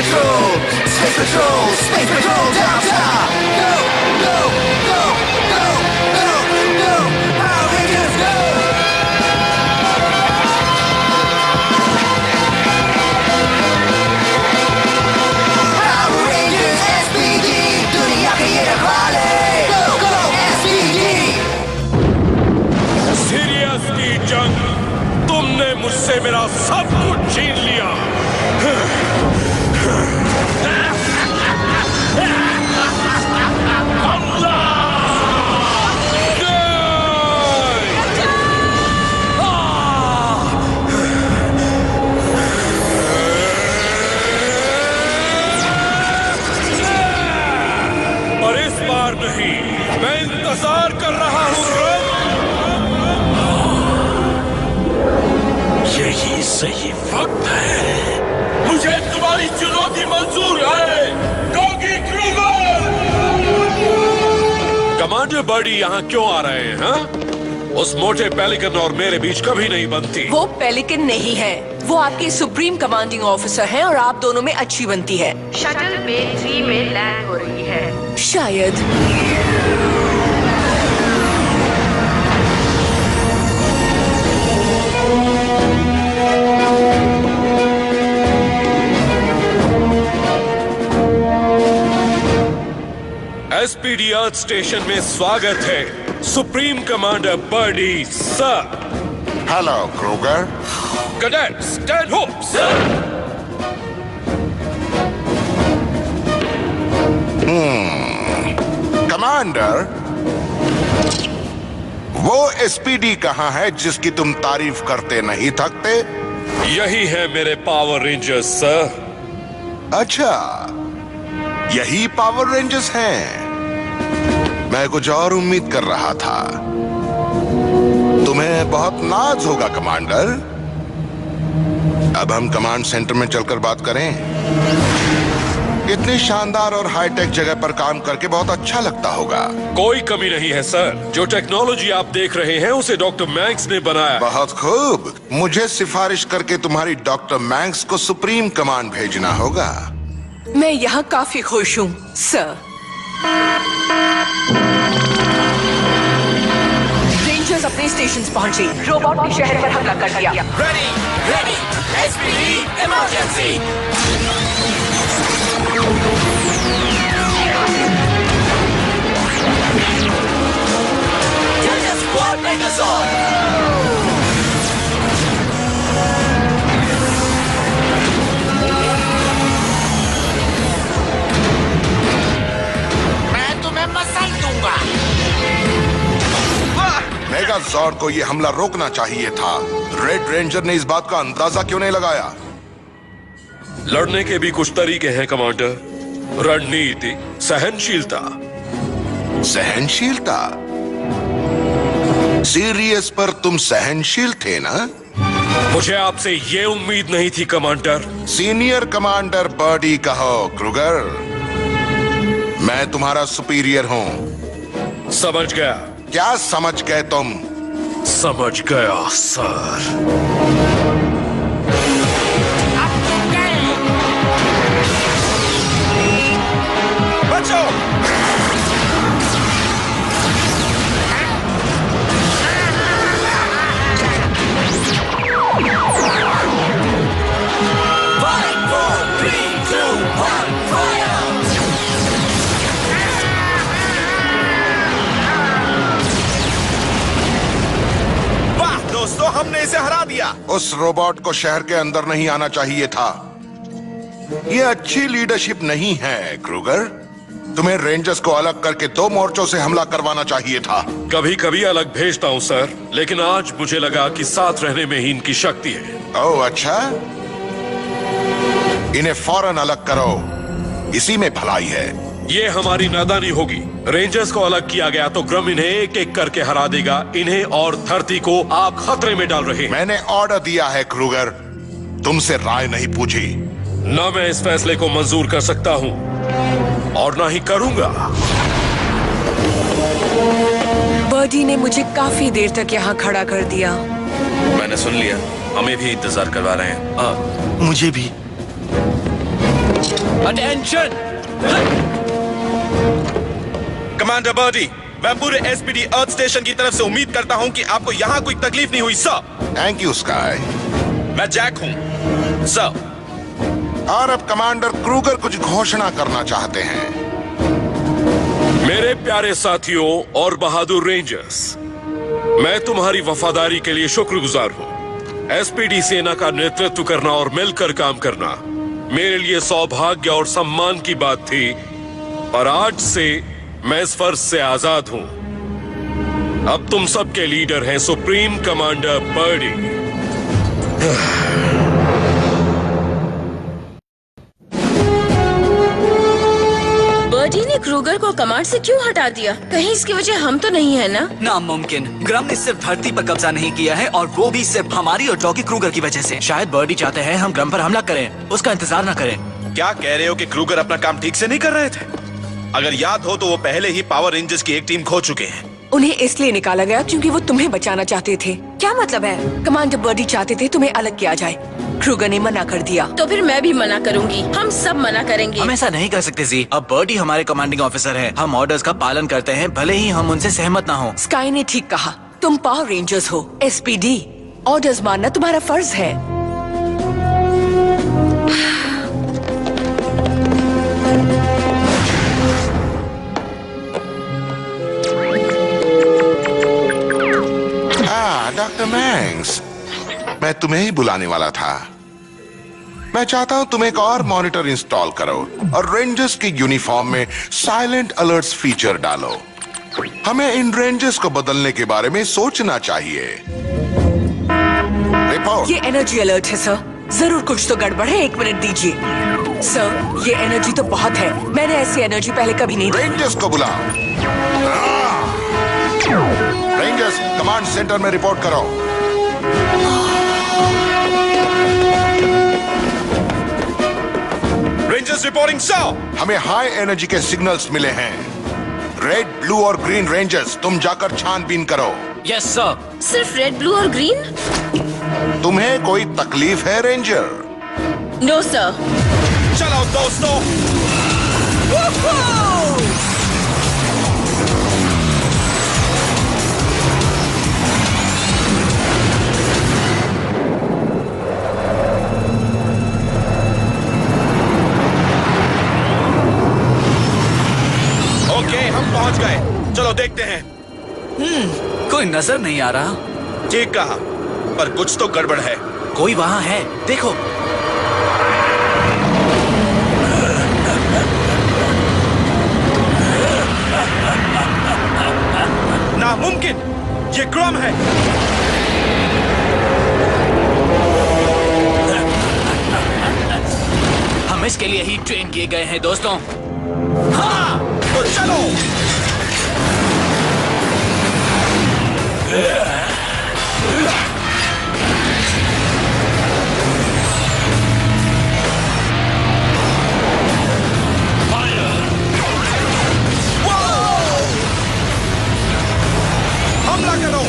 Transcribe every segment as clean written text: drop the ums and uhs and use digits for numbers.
Patrol, Space Patrol, Space Patrol downtown. Go, go, go, go, go, go, Power Rangers go! Power Rangers SPD, दुनिया के ये रखवाले. Go, go, SPD! Serious की जंग, तुमने मुझसे मेरा सब कुछ छीन लिया. और इस बार नहीं, मैं इंतजार कर रहा हूँ. यही सही वक्त है. मुझे तुम्हारी चुनौती मंजूर है. Doggy Kruger! कमांडर बर्डी यहाँ क्यों आ रहे हैं? हाँ? उस मोटे पेलिकन और मेरे बीच कभी नहीं बनती. वो पेलिकन नहीं है, वो आपके सुप्रीम कमांडिंग ऑफिसर हैं और आप दोनों में अच्छी बनती है. शटल बे 3 में लैंड हो रही है. शायद. एसपीडी अर्थ स्टेशन में स्वागत है, supreme commander Birdie sir. Hello Kruger. Cadets stand up sir. Commander, वो एसपीडी कहाँ है जिसकी तुम तारीफ करते नहीं थकते? यही है मेरे पावर रेंजर्स सर. अच्छा, यही पावर रेंजर्स हैं. मैं कुछ और उम्मीद कर रहा था. तुम्हें बहुत नाज होगा कमांडर. अब हम कमांड सेंटर में चलकर बात करें. इतनी शानदार और हाईटेक जगह पर काम करके बहुत अच्छा लगता होगा. कोई कमी नहीं है सर. जो टेक्नोलॉजी आप देख रहे हैं उसे डॉक्टर मैंक्स ने बनाया. बहुत खूब. मुझे सिफारिश करके तुम्हारी डॉक्टर मैंक्स को सुप्रीम कमांड भेजना होगा. मैं यहाँ काफी खुश हूँ सर. रेंजर्स अपने स्टेशन पहुंचे. रोबोट ने शहर पर हमला कर दिया. Ready, ready, SPD, emergency! Delta Squad Megazord! मैं तुम्हें मसल दूंगा. मेगाजॉर्ड को ये हमला रोकना चाहिए था. रेड रेंजर ने इस बात का अंदाजा क्यों नहीं लगाया? लड़ने के भी कुछ तरीके हैं कमांडर. रणनीति, सहनशीलता. सहनशीलता? सीरियस पर तुम सहनशील थे ना? मुझे आपसे ये उम्मीद नहीं थी कमांडर. सीनियर कमांडर बर्डी कहो क्रूगर. मैं तुम्हारा सुपीरियर हूँ. समझ गया. क्या समझ गए तुम? समझ गया सर. अब तुम गए. बचो! Five, four, three, two, one, fire! वाह दोस्तों, हमने इसे हरा दिया. उस रोबोट को शहर के अंदर नहीं आना चाहिए था. ये अच्छी लीडरशिप नहीं है क्रूगर. तुम्हें रेंजर्स को अलग करके 2 मोर्चों से हमला करवाना चाहिए था. कभी कभी अलग भेजता हूँ सर, लेकिन आज मुझे लगा कि साथ रहने में ही इनकी शक्ति है. ओह अच्छा, इन्हें फौरन अलग करो. इसी में भलाई है. ये हमारी नादानी होगी. रेंजर्स को अलग किया गया तो ग्रम इन्हें एक एक करके हरा देगा. इन्हें और धरती को आप खतरे में डाल रहे हैं. मैंने ऑर्डर दिया है क्रूगर. तुमसे राय नहीं पूछी. न मैं इस फैसले को मंजूर कर सकता हूँ और ना ही करूंगा. बर्डी ने मुझे काफी देर तक यहाँ खड़ा कर दिया. मैंने सुन लिया. हमें भी इंतजार करवा रहे हैं. मुझे भी. अटेंशन। कमांडर बर्डी, मैं पूरे एसपीडी अर्थ स्टेशन की तरफ से उम्मीद करता हूं कि आपको यहाँ कोई तकलीफ नहीं हुई सर। Thank you sky. मैं जैक हूं सर। और अब कमांडर क्रूगर कुछ घोषणा करना चाहते हैं। मेरे प्यारे साथियों और बहादुर रेंजर्स, मैं तुम्हारी वफादारी के लिए शुक्रगुजार हूं। एसपीडी सेना का नेतृत्व करना और मिलकर काम करना मेरे लिए सौभाग्य और सम्मान की बात थी, और आज से मैं इस फर्ज से आजाद हूं। अब तुम सबके लीडर हैं सुप्रीम कमांडर बर्डी। बर्डी ने क्रूगर को कमांड से क्यों हटा दिया? कहीं इसकी वजह हम तो नहीं है ना? नामुमकिन। ग्रम ने सिर्फ धरती पर कब्जा नहीं किया है, और वो भी सिर्फ हमारी और डॉगी क्रूगर की वजह से। शायद बर्डी चाहते हैं हम ग्रम पर हमला करें, उसका इंतजार न करें। क्या कह रहे हो कि क्रूगर अपना काम ठीक से नहीं कर रहे थे? अगर याद हो तो वो पहले ही पावर रेंजर्स की एक टीम खो चुके हैं। उन्हें इसलिए निकाला गया क्योंकि वो तुम्हें बचाना चाहते थे। क्या मतलब है? कमांडर बर्डी चाहते थे तुम्हें अलग किया जाए, क्रूगर ने मना कर दिया। तो फिर मैं भी मना करूंगी, हम सब मना करेंगे। हम ऐसा नहीं कर सकते जी। अब बर्डी हमारे कमांडिंग ऑफिसर है, हम ऑर्डर्स का पालन करते हैं, भले ही हम उनसे सहमत ना हो। स्काई ने ठीक कहा, तुम पावर रेंजर्स हो। एसपीडी ऑर्डर्स मानना तुम्हारा फर्ज है। डॉक्टर मैंग्स, मैं तुम्हें ही बुलाने वाला था। मैं चाहता हूं तुम एक और मॉनिटर इंस्टॉल करो और रेंजर्स की यूनिफॉर्म में साइलेंट अलर्ट्स फीचर डालो। हमें इन रेंजर्स को बदलने के बारे में सोचना चाहिए। रिपोर्ट। ये एनर्जी अलर्ट है सर। जरूर कुछ तो गड़बड़ है, 1 मिनट दीजिए। सर, ये एनर्जी तो बहुत है, मैंने ऐसी एनर्जी पहले कभी नहीं देखी। रेंजर्स को बुलाओ। रेंजर्स कमांड सेंटर में रिपोर्ट करो। Rangers reporting sir. हमें हाई एनर्जी के सिग्नल्स मिले हैं। रेड, ब्लू और ग्रीन रेंजर्स, तुम जाकर छानबीन करो। Yes sir. सिर्फ रेड, ब्लू और ग्रीन? तुम्हें कोई तकलीफ है रेंजर? No sir. चलो दोस्तों। ओके, हम पहुंच गए। चलो देखते हैं। कोई नजर नहीं आ रहा। ठीक कहा, पर कुछ तो गड़बड़ है। कोई वहाँ है, देखो। नामुमकिन, ये ग्रम है। हम इसके लिए ही ट्रेन किए गए हैं दोस्तों। हाँ, तो चलो। हमला करो।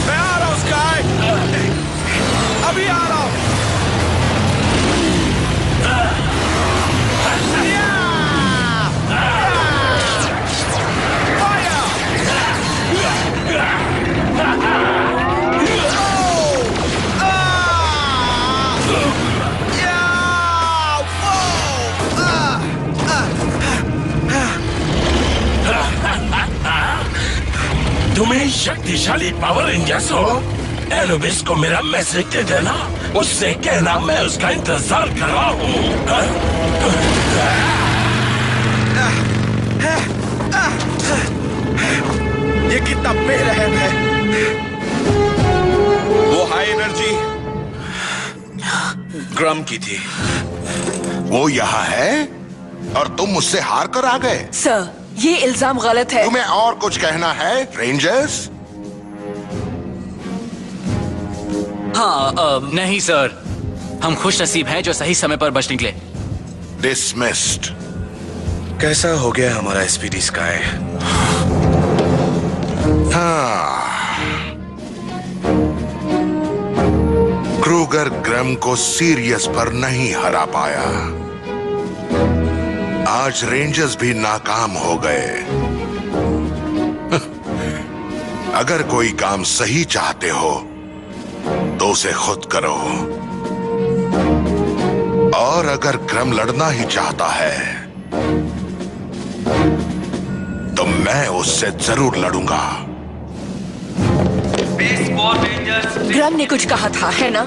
मैं आ रहा हूं स्काई, अभी आ रहा हूं। तुम्हें शक्तिशाली पावर रेंजर्स हो, एनुबिस को मेरा मैसेज दे देना, उससे कहना मैं उसका इंतजार कर रहा हूँ। ये कितना बेरहम है। वो हाई एनर्जी ग्रम की थी। वो यहाँ है और तुम मुझसे हार कर आ गए। सर, ये इल्जाम गलत है। तुम्हें और कुछ कहना है रेंजर्स? हाँ, नहीं सर, हम खुश नसीब हैं जो सही समय पर बच निकले। डिसमिस्ड। कैसा हो गया हमारा एसपीडी स्काई? हाँ, क्रूगर ग्रम को सीरियस पर नहीं हरा पाया। आज रेंजर्स भी नाकाम हो गए। अगर कोई काम सही चाहते हो तो उसे खुद करो, और अगर ग्रम लड़ना ही चाहता है तो मैं उससे जरूर लड़ूंगा। ग्रम ने कुछ कहा था, है ना?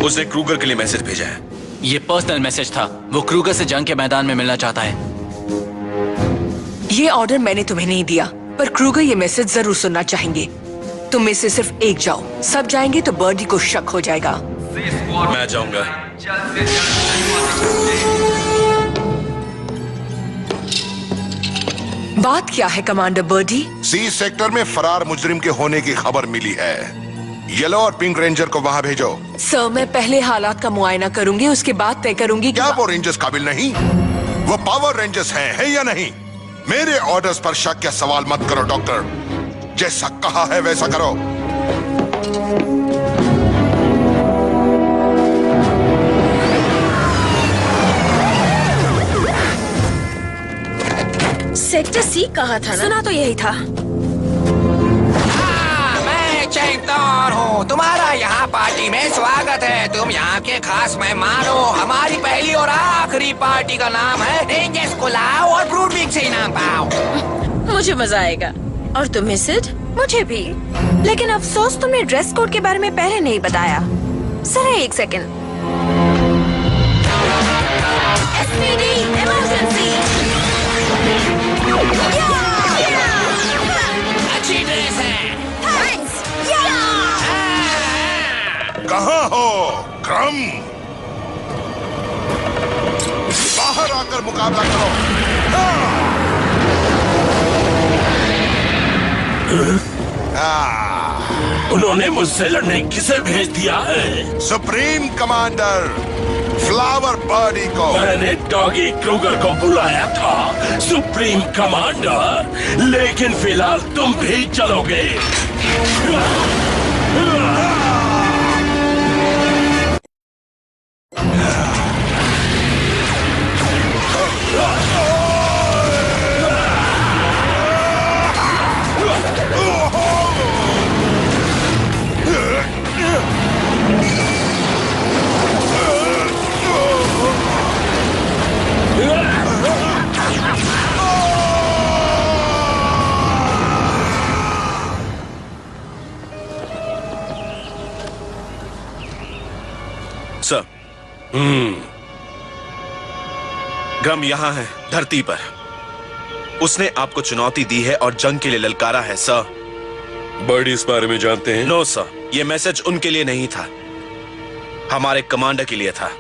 उसने क्रूगर के लिए मैसेज भेजा है। ये पर्सनल मैसेज था। वो क्रूगर से जंग के मैदान में मिलना चाहता है। ये ऑर्डर मैंने तुम्हें नहीं दिया, पर क्रूगर ये मैसेज जरूर सुनना चाहेंगे। तुम में से सिर्फ एक जाओ, सब जाएंगे तो बर्डी को शक हो जाएगा। मैं जाऊंगा। बात क्या है कमांडर बर्डी? सी सेक्टर में फरार मुजरिम के होने की खबर मिली है। येलो और पिंक रेंजर को वहां भेजो। सर, मैं पहले हालात का मुआयना करूंगी, उसके बाद तय करूंगी कि क्या वो रेंजर्स काबिल नहीं? वो पावर रेंजर्स हैं, है या नहीं? मेरे ऑर्डर्स पर शक या सवाल मत करो डॉक्टर। जैसा कहा है वैसा करो। सेक्टर सी कहा था ना? सुना तो यही था। मैं चैतर हूँ, तुम्हारा यहाँ पार्टी में स्वागत है। तुम यहाँ के खास मेहमान हो। हमारी पहली और आखिरी पार्टी का नाम है रेंजर्स को लाओ और ब्रूडविक से इनाम पाओ। मुझे मजा आएगा। और तुम्हें सिड? मुझे भी, लेकिन अफसोस तुमने ड्रेस कोड के बारे में पहले नहीं बताया। सर, एक सेकंड। SPD emergency. अच्छी ड्रेस है। कहाँ हो क्रम? बाहर आकर मुकाबला करो। उन्होंने मुझसे लड़ने किसे भेज दिया है? सुप्रीम कमांडर फ्लावर बर्डी को। मैंने डॉगी क्रूगर को बुलाया था सुप्रीम कमांडर, लेकिन फिलहाल तुम भी चलोगे। सर, ग्रम यहाँ है, धरती पर। उसने आपको चुनौती दी है और जंग के लिए ललकारा है सर। बर्डी इस बारे में जानते हैं? नो सर, ये मैसेज उनके लिए नहीं था, हमारे कमांडर के लिए था।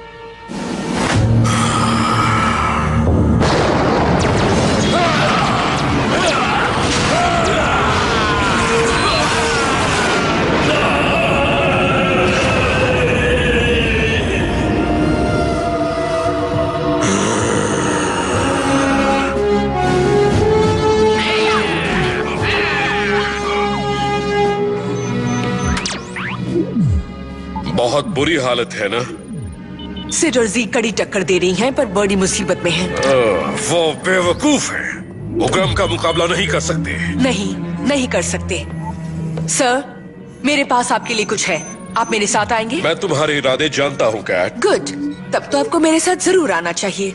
बहुत बुरी हालत है ना? सिड और जी कड़ी टक्कर दे रही हैं, पर बर्डी मुसीबत में है। वो बेवकूफ है। वो ग्रम का मुकाबला नहीं कर सकते। नहीं कर सकते। सर, मेरे पास आपके लिए कुछ है। आप मेरे साथ आएंगे? मैं तुम्हारे इरादे जानता हूँ कैट। गुड, तब तो आपको मेरे साथ जरूर आना चाहिए।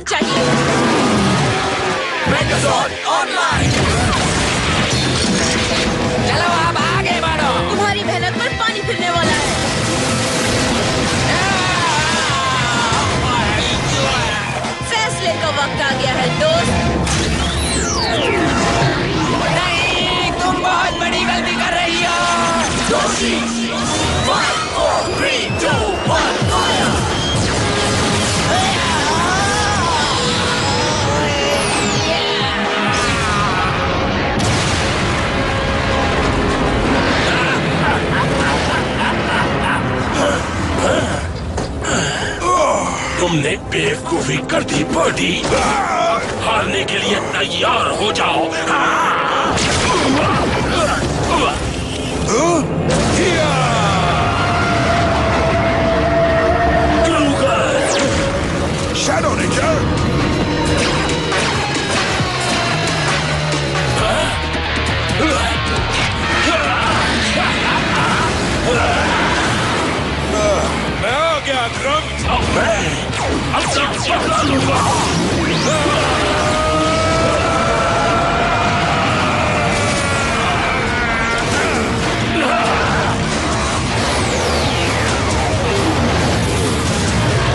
मदद चाहिए। चलो अब आगे बढ़ो। तुम्हारी मेहनत पर पानी फिरने वाला है। फैसले का वक्त आ गया है दोस्त। नहीं, तुम बहुत बड़ी गलती कर रही हो। तुमने बेवकूफी कर दी बर्डी। हारने के लिए तैयार हो जाओ। शैडो रेंजर, मैं आ गया क्रम। अब तक बदला लूंगा।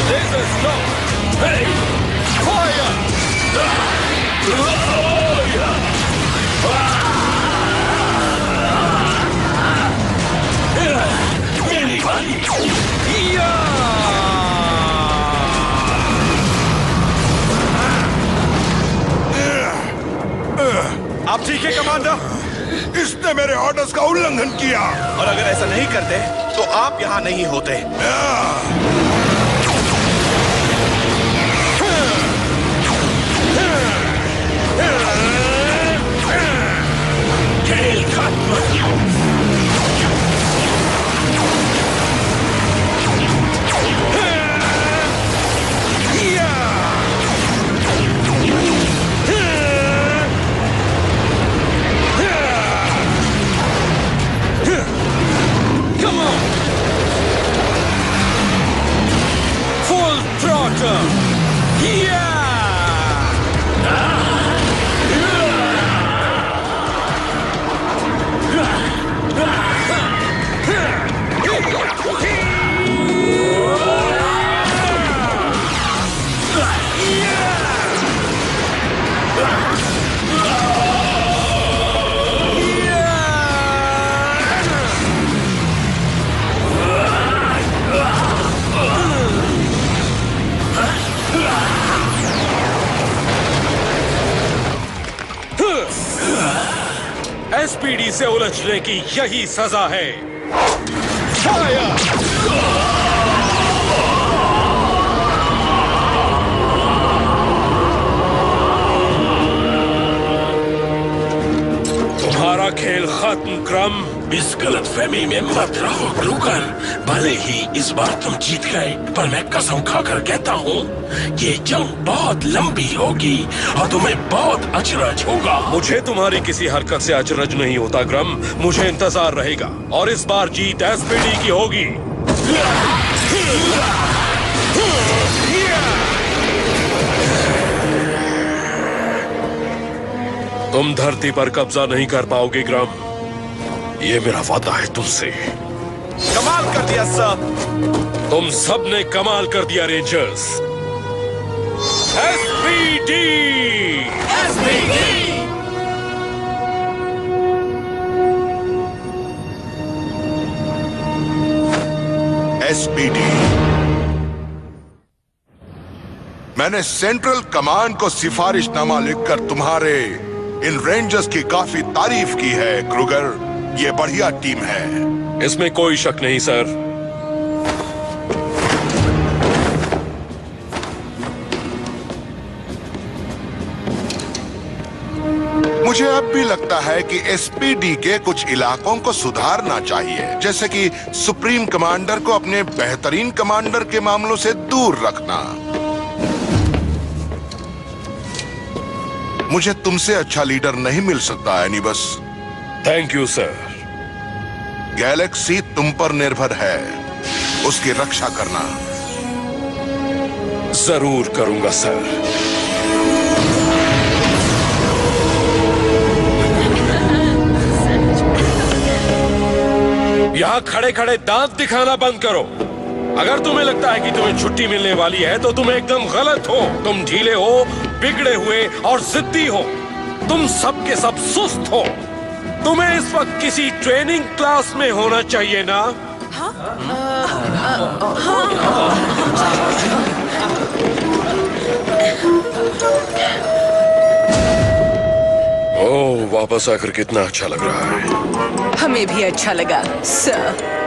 Laser stop. Hey! Fire. मेरी बारी। आप ठीक है कमांडर? इसने मेरे ऑर्डर्स का उल्लंघन किया। और अगर ऐसा नहीं करते तो आप यहाँ नहीं होते। खेल खत्म। Come on. Full throttle. Yeah. SPD से उलझने की यही सजा है। तुम्हारा खेल खत्म क्रम। इस गलतफहमी में मत रहो क्रूगर। भले ही इस बार तुम जीत गए, पर मैं कसम खाकर कहता हूँ ये जंग बहुत लंबी होगी और तुम्हें बहुत अचरज होगा। मुझे तुम्हारी किसी हरकत से अचरज नहीं होता क्रम। मुझे इंतजार रहेगा और इस बार जीत एसपीडी की होगी। तुम धरती पर कब्जा नहीं कर पाओगे क्रम। ये मेरा वादा है तुमसे। कमाल कर दिया सर। तुम सब ने कमाल कर दिया रेंजर्स। एसपीडी। एसपीडी। मैंने सेंट्रल कमांड को सिफारिशनामा लिखकर तुम्हारे इन रेंजर्स की काफी तारीफ की है क्रूगर। ये बढ़िया टीम है। इसमें कोई शक नहीं सर। मुझे अब भी लगता है कि एसपीडी के कुछ इलाकों को सुधारना चाहिए, जैसे कि सुप्रीम कमांडर को अपने बेहतरीन कमांडर के मामलों से दूर रखना। मुझे तुमसे अच्छा लीडर नहीं मिल सकता एनिबस। Thank you sir. गैलेक्सी तुम पर निर्भर है, उसकी रक्षा करना। जरूर करूंगा सर। यहां खड़े खड़े दांत दिखाना बंद करो। अगर तुम्हें लगता है कि तुम्हें छुट्टी मिलने वाली है तो तुम एकदम गलत हो। तुम ढीले हो, बिगड़े हुए और जिद्दी हो। तुम सब के सब सुस्त हो। तुम्हें इस वक्त किसी ट्रेनिंग क्लास में होना चाहिए ना? ओह, वापस आकर कितना अच्छा लग रहा है। हमें भी अच्छा लगा सर।